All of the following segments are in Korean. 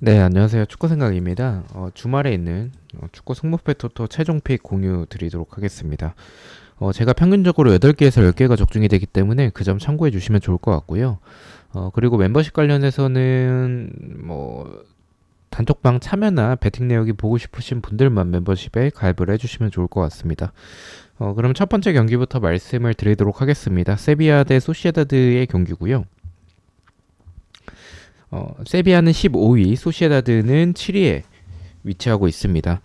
네, 안녕하세요. 축구 생각입니다. 주말에 있는 축구 승부패 토토 최종 픽 공유 드리도록 하겠습니다. 제가 평균적으로 8개에서 10개가 적중이 되기 때문에 그 점 참고해 주시면 좋을 것 같고요. 그리고 멤버십 관련해서는 단톡방 참여나 배팅 내역이 보고 싶으신 분들만 멤버십에 가입을 해주시면 좋을 것 같습니다. 그럼 첫 번째 경기부터 말씀을 드리도록 하겠습니다. 세비야 대 소시에다드의 경기고요. 세비야는 15위, 소시에다드는 7위에 위치하고 있습니다.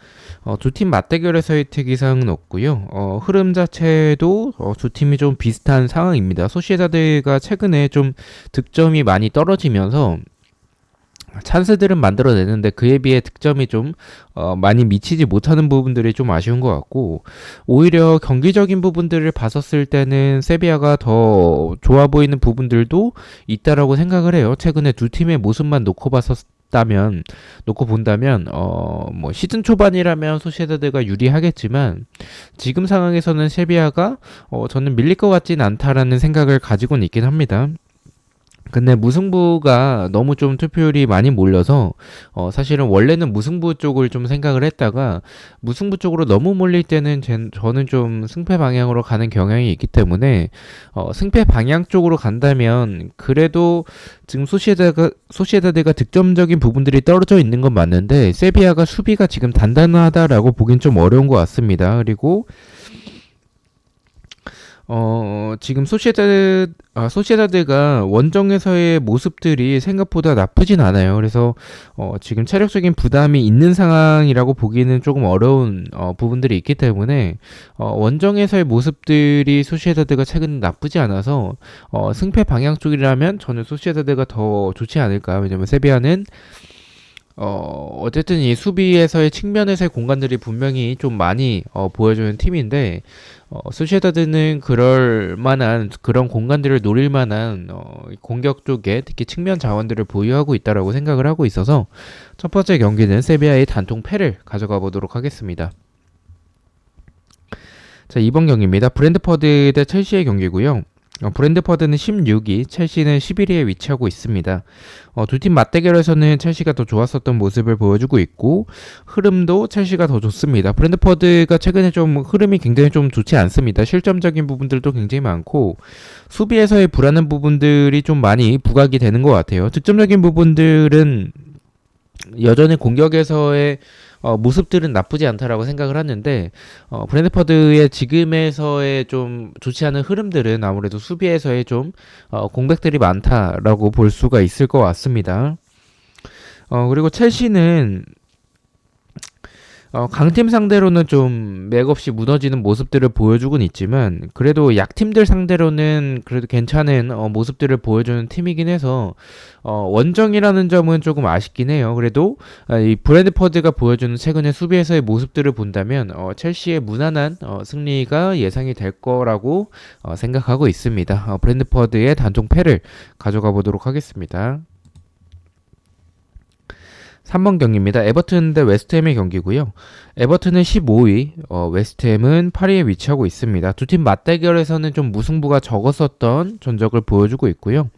두 팀 맞대결에서의 특이사항은 없고요. 흐름 자체도 두 팀이 좀 비슷한 상황입니다. 소시에다드가 최근에 좀 득점이 많이 떨어지면서 찬스들은 만들어내는데 그에 비해 득점이 좀 많이 미치지 못하는 부분들이 좀 아쉬운 것 같고, 오히려 경기적인 부분들을 봤었을 때는 세비야가 더 좋아 보이는 부분들도 있다라고 생각을 해요. 최근에 두 팀의 모습만 놓고 본다면 시즌 초반이라면 소시에다드가 유리하겠지만 지금 상황에서는 세비야가 저는 밀릴 것 같진 않다라는 생각을 가지고는 있긴 합니다. 근데 무승부가 너무 좀 투표율이 많이 몰려서 사실은 원래는 무승부 쪽을 좀 생각을 했다가 무승부 쪽으로 너무 몰릴 때는 저는 좀 승패 방향으로 가는 경향이 있기 때문에 승패 방향 쪽으로 간다면 그래도 지금 소시에다드가 득점적인 부분들이 떨어져 있는 건 맞는데 세비야가 수비가 지금 단단하다라고 보긴 좀 어려운 것 같습니다. 그리고 지금 소시에다드가 원정에서의 모습들이 생각보다 나쁘진 않아요. 그래서 지금 체력적인 부담이 있는 상황이라고 보기는 조금 어려운 부분들이 있기 때문에 원정에서의 모습들이 소시에다드가 최근 나쁘지 않아서 승패 방향 쪽이라면 저는 소시에다드가 더 좋지 않을까. 왜냐면 세비야는 어쨌든 이 수비에서의 측면에서의 공간들이 분명히 좀 많이 보여주는 팀인데 소시에다드는 그럴 만한 그런 공간들을 노릴 만한 공격 쪽에 특히 측면 자원들을 보유하고 있다라고 생각을 하고 있어서 첫 번째 경기는 세비야의 단통 패를 가져가 보도록 하겠습니다. 자, 이번 경기입니다. 브랜트퍼드 대 첼시의 경기고요. 브랜트퍼드는 16위, 첼시는 11위에 위치하고 있습니다. 두 팀 맞대결에서는 첼시가 더 좋았었던 모습을 보여주고 있고 흐름도 첼시가 더 좋습니다. 브랜트퍼드가 최근에 좀 흐름이 굉장히 좀 좋지 않습니다. 실점적인 부분들도 굉장히 많고 수비에서의 불안한 부분들이 좀 많이 부각이 되는 것 같아요. 득점적인 부분들은 여전히 공격에서의 모습들은 나쁘지 않다라고 생각을 하는데 브랜드퍼드의 지금에서의 좀 좋지 않은 흐름들은 아무래도 수비에서의 좀 공백들이 많다라고 볼 수가 있을 것 같습니다. 그리고 첼시는 강팀 상대로는 좀 맥없이 무너지는 모습들을 보여주곤 있지만 그래도 약팀들 상대로는 그래도 괜찮은 모습들을 보여주는 팀이긴 해서 원정이라는 점은 조금 아쉽긴 해요. 그래도 이 브랜드퍼드가 보여주는 최근의 수비에서의 모습들을 본다면 첼시의 무난한 승리가 예상이 될 거라고 생각하고 있습니다. 브랜드퍼드의 단종 패를 가져가 보도록 하겠습니다. 3번 경기입니다. 에버튼 대 웨스트햄의 경기고요. 에버튼은 15위, 웨스트햄은 8위에 위치하고 있습니다. 두 팀 맞대결에서는 좀 무승부가 적었었던 전적을 보여주고 있고요.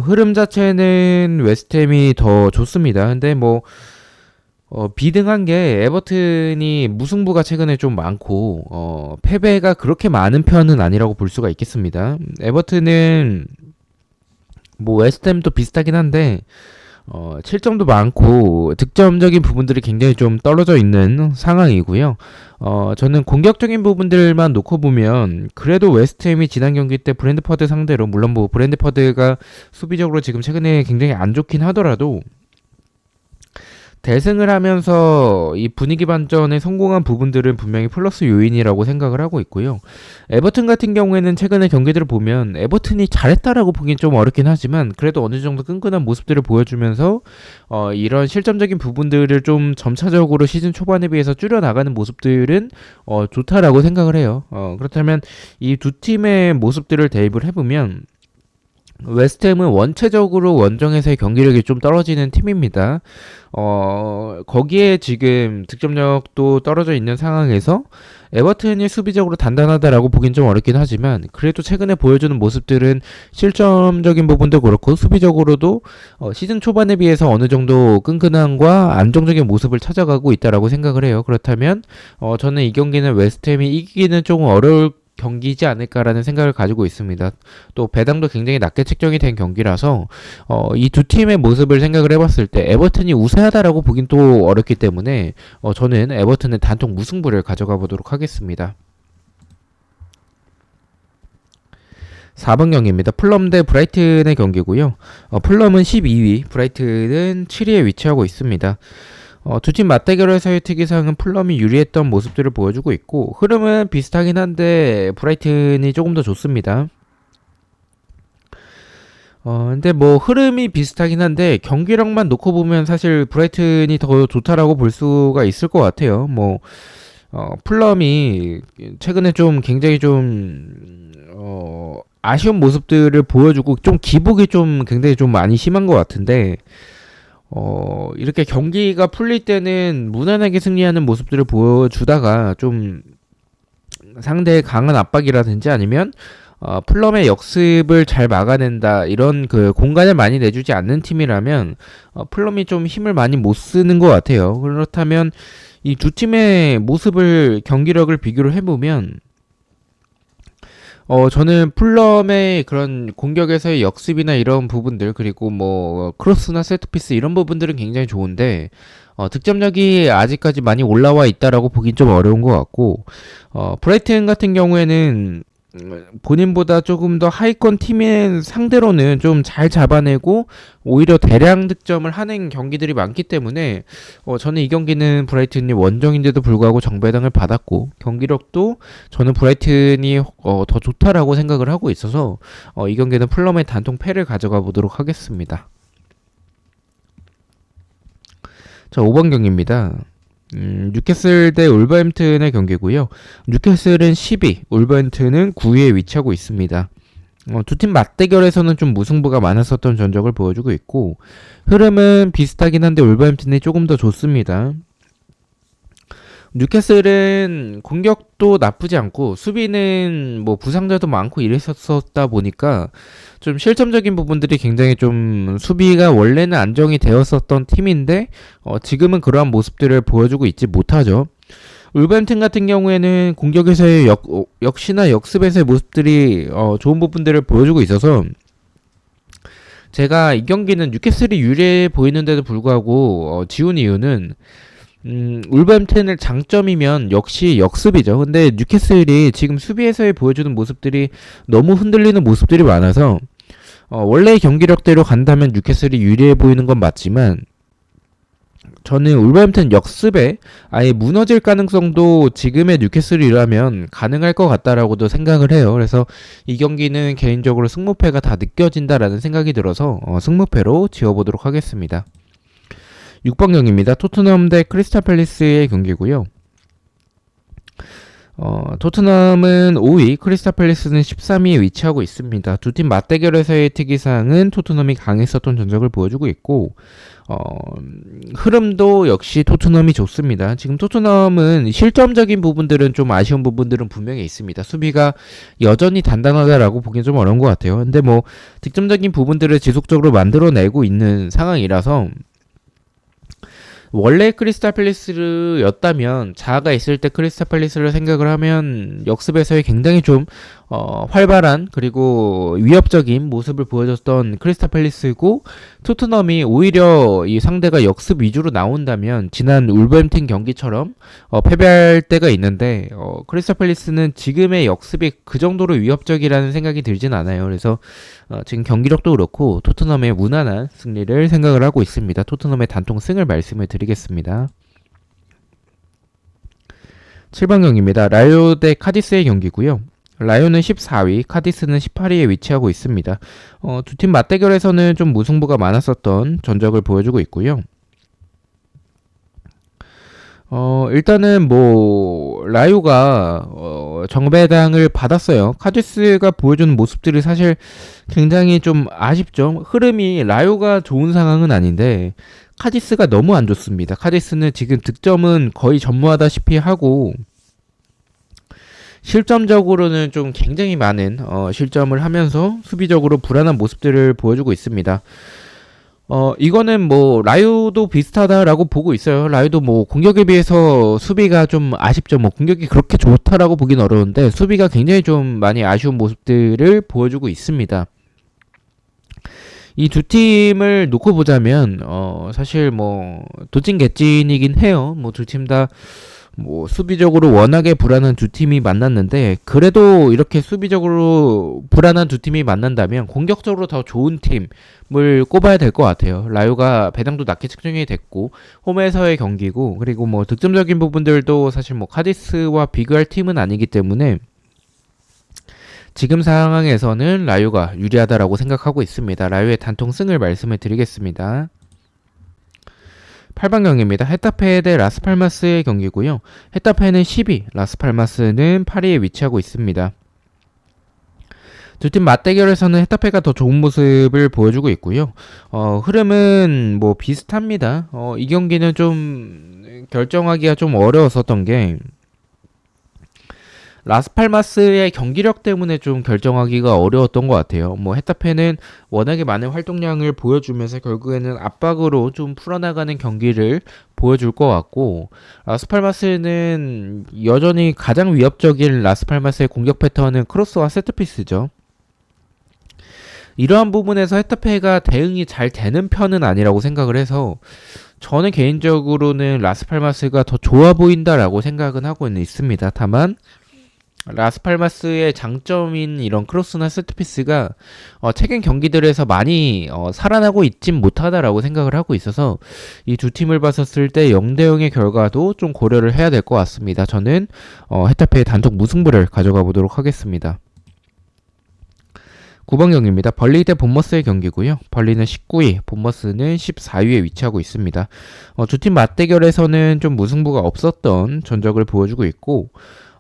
흐름 자체는 웨스트햄이 더 좋습니다. 근데 비등한 게 에버튼이 무승부가 최근에 좀 많고 패배가 그렇게 많은 편은 아니라고 볼 수가 있겠습니다. 에버튼은 웨스트햄도 비슷하긴 한데 7점도 많고 득점적인 부분들이 굉장히 좀 떨어져 있는 상황이고요. 저는 공격적인 부분들만 놓고 보면 그래도 웨스트햄이 지난 경기 때 브랜드퍼드 상대로 물론 브랜드퍼드가 수비적으로 지금 최근에 굉장히 안 좋긴 하더라도 대승을 하면서 이 분위기 반전에 성공한 부분들은 분명히 플러스 요인이라고 생각을 하고 있고요. 에버튼 같은 경우에는 최근의 경기들을 보면 에버튼이 잘했다라고 보긴 좀 어렵긴 하지만 그래도 어느 정도 끈끈한 모습들을 보여주면서 이런 실점적인 부분들을 좀 점차적으로 시즌 초반에 비해서 줄여나가는 모습들은 좋다라고 생각을 해요. 그렇다면 이 두 팀의 모습들을 대입을 해보면 웨스트햄은 원체적으로 원정에서의 경기력이 좀 떨어지는 팀입니다. 거기에 지금 득점력도 떨어져 있는 상황에서 에버튼이 수비적으로 단단하다라고 보긴 좀 어렵긴 하지만 그래도 최근에 보여주는 모습들은 실점적인 부분도 그렇고 수비적으로도 시즌 초반에 비해서 어느 정도 끈끈함과 안정적인 모습을 찾아가고 있다라고 생각을 해요. 그렇다면 저는 이 경기는 웨스트햄이 이기기는 조금 어려울 경기지 않을까라는 생각을 가지고 있습니다. 또 배당도 굉장히 낮게 책정이 된 경기라서 이 두 팀의 모습을 생각을 해봤을 때 에버튼이 우세하다라고 보긴 또 어렵기 때문에 저는 에버튼의 단통 무승부를 가져가 보도록 하겠습니다. 4번 경기입니다. 풀럼 대 브라이튼의 경기고요. 풀럼은 12위, 브라이튼은 7위에 위치하고 있습니다. 두 팀 맞대결에서의 특이사항은 풀럼이 유리했던 모습들을 보여주고 있고 흐름은 비슷하긴 한데 브라이튼이 조금 더 좋습니다. 근데 뭐 흐름이 비슷하긴 한데 경기력만 놓고 보면 사실 브라이튼이 더 좋다라고 볼 수가 있을 것 같아요. 뭐 풀럼이 최근에 좀 굉장히 좀 아쉬운 모습들을 보여주고 좀 기복이 좀 굉장히 좀 많이 심한 것 같은데 이렇게 경기가 풀릴 때는 무난하게 승리하는 모습들을 보여주다가 좀 상대의 강한 압박이라든지 아니면 풀럼의 역습을 잘 막아낸다 이런 그 공간을 많이 내주지 않는 팀이라면 풀럼이 좀 힘을 많이 못 쓰는 것 같아요. 그렇다면 이 두 팀의 모습을 경기력을 비교를 해보면 저는 풀럼의 그런 공격에서의 역습이나 이런 부분들, 그리고 뭐, 크로스나 세트피스 이런 부분들은 굉장히 좋은데, 득점력이 아직까지 많이 올라와 있다라고 보긴 좀 어려운 것 같고, 브라이튼 같은 경우에는 본인보다 조금 더 하위권 팀의 상대로는 좀 잘 잡아내고 오히려 대량 득점을 하는 경기들이 많기 때문에 저는 이 경기는 브라이튼이 원정인데도 불구하고 정배당을 받았고 경기력도 저는 브라이튼이 더 좋다라고 생각을 하고 있어서 이 경기는 풀럼의 단통 패를 가져가 보도록 하겠습니다. 자, 5번 경기입니다. 뉴캐슬 대 울버햄튼의 경기고요. 뉴캐슬은 10위, 울버햄튼은 9위에 위치하고 있습니다. 두 팀 맞대결에서는 좀 무승부가 많았었던 전적을 보여주고 있고 흐름은 비슷하긴 한데 울버햄튼이 조금 더 좋습니다. 뉴캐슬은 공격도 나쁘지 않고 수비는 뭐 부상자도 많고 이랬었다 보니까 좀 실점적인 부분들이 굉장히 좀 수비가 원래는 안정이 되었었던 팀인데 지금은 그러한 모습들을 보여주고 있지 못하죠. 울버햄튼 같은 경우에는 공격에서의 역시나 역습에서의 모습들이 좋은 부분들을 보여주고 있어서 제가 이 경기는 뉴캐슬이 유리해 보이는데도 불구하고 지운 이유는 울버햄튼의 장점이면 역시 역습이죠. 근데 뉴캐슬이 지금 수비에서의 보여주는 모습들이 너무 흔들리는 모습들이 많아서 원래의 경기력대로 간다면 뉴캐슬이 유리해 보이는 건 맞지만 저는 울버햄튼 역습에 아예 무너질 가능성도 지금의 뉴캐슬이라면 가능할 것 같다라고도 생각을 해요. 그래서 이 경기는 개인적으로 승무패가 다 느껴진다라는 생각이 들어서 승무패로 지어보도록 하겠습니다. 6번 경기입니다. 토트넘 대 크리스탈 팰리스의 경기고요. 토트넘은 5위, 크리스탈 팰리스는 13위에 위치하고 있습니다. 두 팀 맞대결에서의 특이사항은 토트넘이 강했었던 전적을 보여주고 있고 흐름도 역시 토트넘이 좋습니다. 지금 토트넘은 실점적인 부분들은 좀 아쉬운 부분들은 분명히 있습니다. 수비가 여전히 단단하다라고 보기엔 좀 어려운 것 같아요. 근데 뭐 득점적인 부분들을 지속적으로 만들어내고 있는 상황이라서 원래 크리스탈 팰리스였다면 자아가 있을 때 크리스탈 팰리스를 생각을 하면 역습에서의 굉장히 좀 활발한 그리고 위협적인 모습을 보여줬던 크리스탈 팰리스고 토트넘이 오히려 이 상대가 역습 위주로 나온다면 지난 울버햄튼 경기처럼 패배할 때가 있는데 크리스탈 팰리스는 지금의 역습이 그 정도로 위협적이라는 생각이 들진 않아요. 그래서 지금 경기력도 그렇고 토트넘의 무난한 승리를 생각을 하고 있습니다. 토트넘의 단통 승을 말씀을 드리겠습니다. 7번 경기입니다. 라이오 대 카디스의 경기고요. 라이오는 14위, 카디스는 18위에 위치하고 있습니다. 두 팀 맞대결에서는 좀 무승부가 많았었던 전적을 보여주고 있고요. 일단은 뭐 라이오가 정배당을 받았어요. 카디스가 보여주는 모습들이 사실 굉장히 좀 아쉽죠. 흐름이 라요가 좋은 상황은 아닌데 카디스가 너무 안 좋습니다. 카디스는 지금 득점은 거의 전무하다시피 하고 실점적으로는 좀 굉장히 많은 실점을 하면서 수비적으로 불안한 모습들을 보여주고 있습니다. 이거는 뭐 라요도 비슷하다라고 보고 있어요. 라요도 뭐 공격에 비해서 수비가 좀 아쉽죠. 뭐 공격이 그렇게 좋다라고 보긴 어려운데 수비가 굉장히 좀 많이 아쉬운 모습들을 보여주고 있습니다. 이 두 팀을 놓고 보자면 사실 뭐 도찐개찐이긴 해요. 뭐 두 팀 다 뭐 수비적으로 워낙에 불안한 두 팀이 만났는데 그래도 이렇게 수비적으로 불안한 두 팀이 만난다면 공격적으로 더 좋은 팀을 꼽아야 될 것 같아요. 라요가 배당도 낮게 측정이 됐고 홈에서의 경기고 그리고 뭐 득점적인 부분들도 사실 뭐 카디스와 비교할 팀은 아니기 때문에 지금 상황에서는 라요가 유리하다라고 생각하고 있습니다. 라요의 단통 승을 말씀을 드리겠습니다. 8번 경기입니다. 헤타페 대 라스팔마스의 경기고요. 헤타페는 10위, 라스팔마스는 8위에 위치하고 있습니다. 두 팀 맞대결에서는 헤타페가 더 좋은 모습을 보여주고 있고요. 흐름은 뭐 비슷합니다. 이 경기는 좀 결정하기가 좀 어려웠었던 게 라스팔마스의 경기력 때문에 좀 결정하기가 어려웠던 것 같아요. 뭐 헤타페는 워낙에 많은 활동량을 보여주면서 결국에는 압박으로 좀 풀어나가는 경기를 보여줄 것 같고 라스팔마스는 여전히 가장 위협적인 라스팔마스의 공격 패턴은 크로스와 세트피스죠. 이러한 부분에서 헤타페가 대응이 잘 되는 편은 아니라고 생각을 해서 저는 개인적으로는 라스팔마스가 더 좋아 보인다라고 생각은 하고 있습니다. 다만 라스팔마스의 장점인 이런 크로스나 세트피스가 최근 경기들에서 많이 살아나고 있진 못하다라고 생각을 하고 있어서 이 두 팀을 봤었을 때 0대0의 결과도 좀 고려를 해야 될 것 같습니다. 저는 헤타페의 단독 무승부를 가져가 보도록 하겠습니다. 9번 경기입니다. 벌리 대 본머스의 경기고요. 벌리는 19위, 본머스는 14위에 위치하고 있습니다. 두 팀 맞대결에서는 좀 무승부가 없었던 전적을 보여주고 있고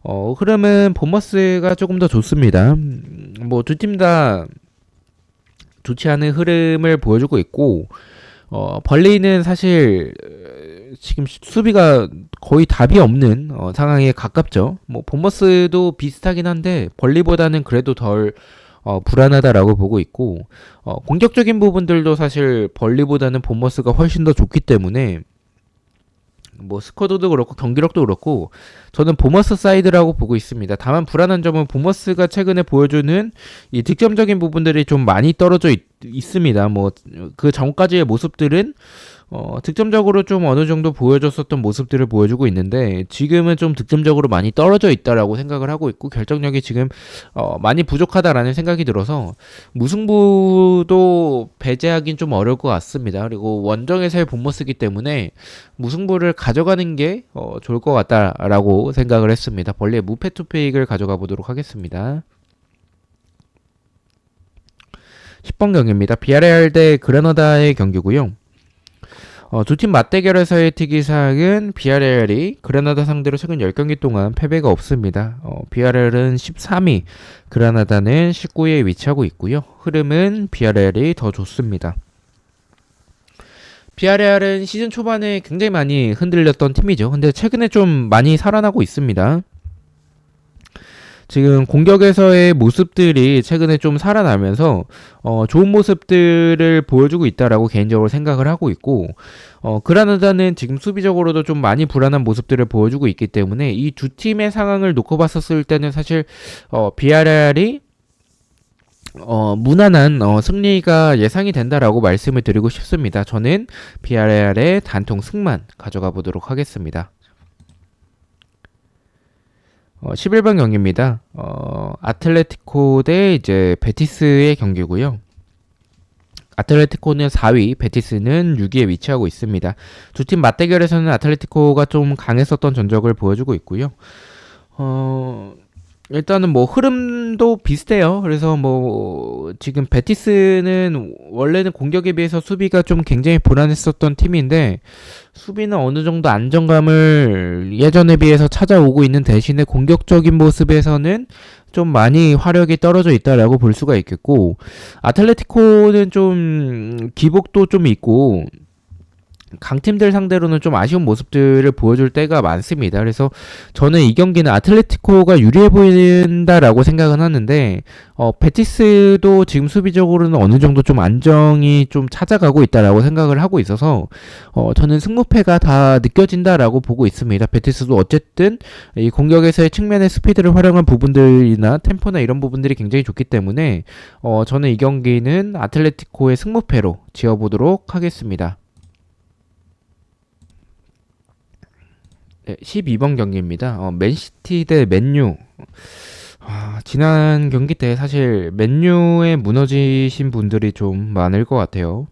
흐름은 본머스가 조금 더 좋습니다. 뭐 두 팀 다 좋지 않은 흐름을 보여주고 있고 벌리는 사실 지금 수비가 거의 답이 없는 상황에 가깝죠. 뭐 본머스도 비슷하긴 한데 벌리보다는 그래도 덜 불안하다라고 보고 있고 공격적인 부분들도 사실 벌리보다는 본머스가 훨씬 더 좋기 때문에 뭐 스쿼드도 그렇고 경기력도 그렇고 저는 보머스 사이드라고 보고 있습니다. 다만 불안한 점은 보머스가 최근에 보여주는 이 득점적인 부분들이 좀 많이 떨어져 있습니다. 뭐 그 전까지의 모습들은 득점적으로 좀 어느 정도 보여줬었던 모습들을 보여주고 있는데 지금은 좀 득점적으로 많이 떨어져 있다라고 생각을 하고 있고 결정력이 지금 많이 부족하다라는 생각이 들어서 무승부도 배제하긴 좀 어려울 것 같습니다. 그리고 원정에서의 본머스기 때문에 무승부를 가져가는 게 좋을 것 같다라고 생각을 했습니다. 벌리의 무패 투페이크를 가져가 보도록 하겠습니다. 10번 경기입니다. 비아레알 대 그라나다의 경기고요. 두 팀 맞대결에서의 특이사항은 비아레알이 그라나다 상대로 최근 10경기 동안 패배가 없습니다. 비아레알은 13위, 그라나다는 19위에 위치하고 있고요. 흐름은 비아레알이 더 좋습니다. 비아레알은 시즌 초반에 굉장히 많이 흔들렸던 팀이죠. 근데 최근에 좀 많이 살아나고 있습니다. 지금 공격에서의 모습들이 최근에 좀 살아나면서 좋은 모습들을 보여주고 있다라고 개인적으로 생각을 하고 있고 그라나다는 지금 수비적으로도 좀 많이 불안한 모습들을 보여주고 있기 때문에 이 두 팀의 상황을 놓고 봤었을 때는 사실 비아레알이 무난한 승리가 예상이 된다라고 말씀을 드리고 싶습니다. 저는 비아레알의 단통 승만 가져가 보도록 하겠습니다. 11번 경기입니다. 아틀레티코 대 이제 베티스의 경기고요. 아틀레티코는 4위, 베티스는 6위에 위치하고 있습니다. 두 팀 맞대결에서는 아틀레티코가 좀 강했었던 전적을 보여주고 있고요. 일단은 뭐 흐름도 비슷해요. 그래서 뭐 지금 베티스는 원래는 공격에 비해서 수비가 좀 굉장히 불안했었던 팀인데 수비는 어느 정도 안정감을 예전에 비해서 찾아오고 있는 대신에 공격적인 모습에서는 좀 많이 화력이 떨어져 있다라고 볼 수가 있겠고, 아틀레티코는 좀 기복도 좀 있고 강팀들 상대로는 좀 아쉬운 모습들을 보여줄 때가 많습니다. 그래서 저는 이 경기는 아틀레티코가 유리해 보인다라고 생각은 하는데, 베티스도 지금 수비적으로는 어느 정도 좀 안정이 좀 찾아가고 있다라고 생각을 하고 있어서 저는 승부패가 다 느껴진다라고 보고 있습니다. 베티스도 어쨌든 이 공격에서의 측면의 스피드를 활용한 부분들이나 템포나 이런 부분들이 굉장히 좋기 때문에 저는 이 경기는 아틀레티코의 승부패로 지어보도록 하겠습니다. 네, 12번 경기입니다. 맨시티 대 맨유. 지난 경기 때 사실 맨유에 무너지신 분들이 좀 많을 것 같아요.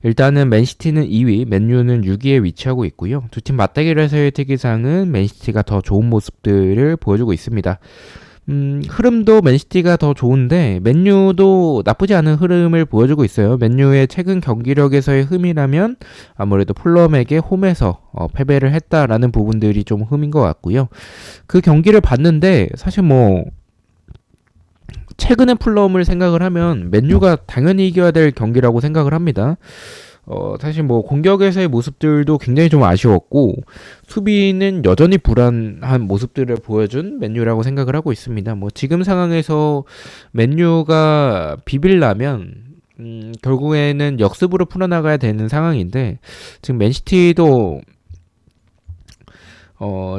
일단은 맨시티는 2위, 맨유는 6위에 위치하고 있고요. 두 팀 맞대결에서의 특이사항은 맨시티가 더 좋은 모습들을 보여주고 있습니다. 흐름도 맨시티가 더 좋은데 맨유도 나쁘지 않은 흐름을 보여주고 있어요. 맨유의 최근 경기력에서의 흠이라면 아무래도 풀럼에게 홈에서 패배를 했다라는 부분들이 좀 흠인 것 같고요. 그 경기를 봤는데 사실 뭐 최근의 풀럼을 생각을 하면 맨유가 당연히 이겨야 될 경기라고 생각을 합니다. 사실 뭐 공격에서의 모습들도 굉장히 좀 아쉬웠고 수비는 여전히 불안한 모습들을 보여준 맨유라고 생각을 하고 있습니다. 뭐 지금 상황에서 맨유가 비빌라면 결국에는 역습으로 풀어나가야 되는 상황인데 지금 맨시티도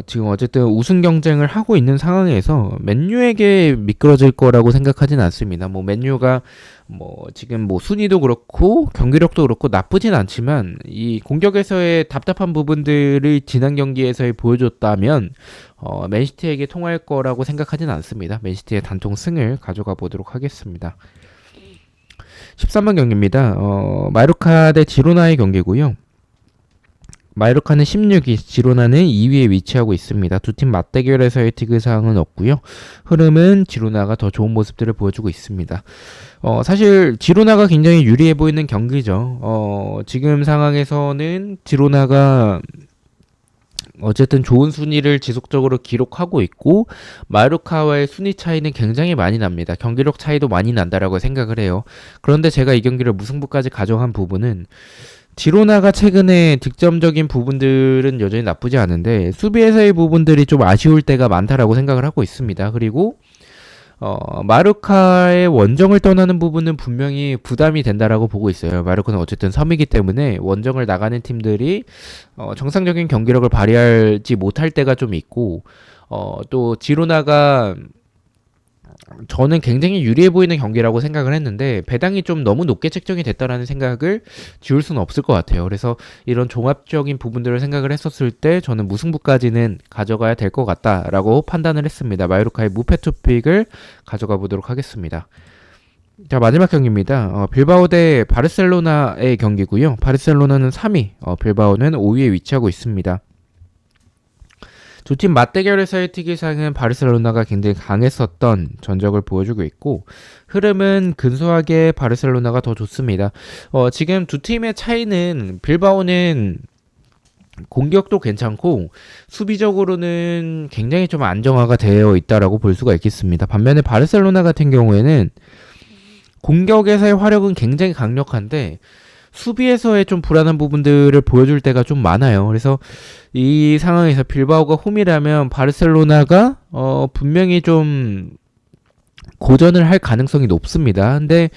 지금 어쨌든 우승 경쟁을 하고 있는 상황에서 맨유에게 미끄러질 거라고 생각하진 않습니다. 뭐 맨유가 뭐 지금 뭐 순위도 그렇고 경기력도 그렇고 나쁘진 않지만 이 공격에서의 답답한 부분들을 지난 경기에서 보여줬다면 맨시티에게 통할 거라고 생각하진 않습니다. 맨시티의 단통 승을 가져가 보도록 하겠습니다. 13번 경기입니다. 마요르카 대 지로나의 경기고요. 마요르카는 16위, 지로나는 2위에 위치하고 있습니다. 두 팀 맞대결에서의 티그사항은 없고요. 흐름은 지로나가 더 좋은 모습들을 보여주고 있습니다. 사실 지로나가 굉장히 유리해 보이는 경기죠. 지금 상황에서는 지로나가 어쨌든 좋은 순위를 지속적으로 기록하고 있고 마요르카와의 순위 차이는 굉장히 많이 납니다. 경기력 차이도 많이 난다라고 생각을 해요. 그런데 제가 이 경기를 무승부까지 가져간 부분은 지로나가 최근에 득점적인 부분들은 여전히 나쁘지 않은데 수비에서의 부분들이 좀 아쉬울 때가 많다라고 생각을 하고 있습니다. 그리고 마요르카의 원정을 떠나는 부분은 분명히 부담이 된다라고 보고 있어요. 마요르카는 어쨌든 섬이기 때문에 원정을 나가는 팀들이 정상적인 경기력을 발휘하지 못할 때가 좀 있고 또 지로나가 저는 굉장히 유리해 보이는 경기라고 생각을 했는데 배당이 좀 너무 높게 책정이 됐다라는 생각을 지울 수는 없을 것 같아요. 그래서 이런 종합적인 부분들을 생각을 했었을 때 저는 무승부까지는 가져가야 될 것 같다라고 판단을 했습니다. 마요르카의 무패 투픽을 가져가 보도록 하겠습니다. 자, 마지막 경기입니다. 빌바오 대 바르셀로나의 경기고요. 바르셀로나는 3위, 빌바오는 5위에 위치하고 있습니다. 두 팀 맞대결에서의 특이사항은 바르셀로나가 굉장히 강했었던 전적을 보여주고 있고 흐름은 근소하게 바르셀로나가 더 좋습니다. 지금 두 팀의 차이는 빌바오는 공격도 괜찮고 수비적으로는 굉장히 좀 안정화가 되어 있다라고 볼 수가 있겠습니다. 반면에 바르셀로나 같은 경우에는 공격에서의 화력은 굉장히 강력한데 수비에서의 좀 불안한 부분들을 보여줄 때가 좀 많아요. 그래서 이 상황에서 빌바오가 홈이라면 바르셀로나가 분명히 좀 고전을 할 가능성이 높습니다. 근데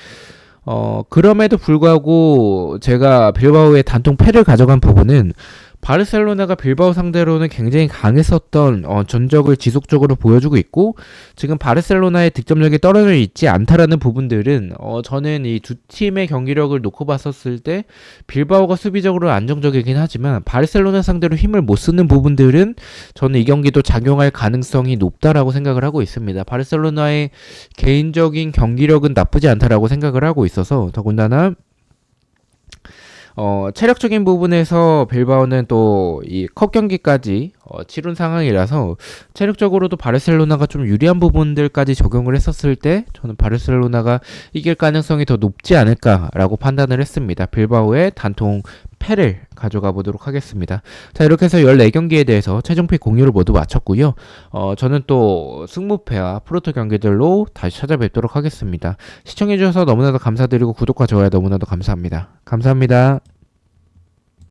그럼에도 불구하고 제가 빌바오의 단통 패를 가져간 부분은 바르셀로나가 빌바오 상대로는 굉장히 강했었던 전적을 지속적으로 보여주고 있고 지금 바르셀로나의 득점력이 떨어져 있지 않다라는 부분들은 저는 이 두 팀의 경기력을 놓고 봤었을 때 빌바오가 수비적으로 안정적이긴 하지만 바르셀로나 상대로 힘을 못 쓰는 부분들은 저는 이 경기도 작용할 가능성이 높다라고 생각을 하고 있습니다. 바르셀로나의 개인적인 경기력은 나쁘지 않다라고 생각을 하고 있어서 더군다나 체력적인 부분에서 빌바오는 또 이 컵 경기까지 치룬 상황이라서 체력적으로도 바르셀로나가 좀 유리한 부분들까지 적용을 했었을 때 저는 바르셀로나가 이길 가능성이 더 높지 않을까라고 판단을 했습니다. 빌바오의 단통 패를 가져가 보도록 하겠습니다. 자, 이렇게 해서 14경기에 대해서 최종픽 공유를 모두 마쳤고요. 저는 또 승무패와 프로토 경기들로 다시 찾아뵙도록 하겠습니다. 시청해주셔서 너무나도 감사드리고 구독과 좋아요 너무나도 감사합니다. 감사합니다.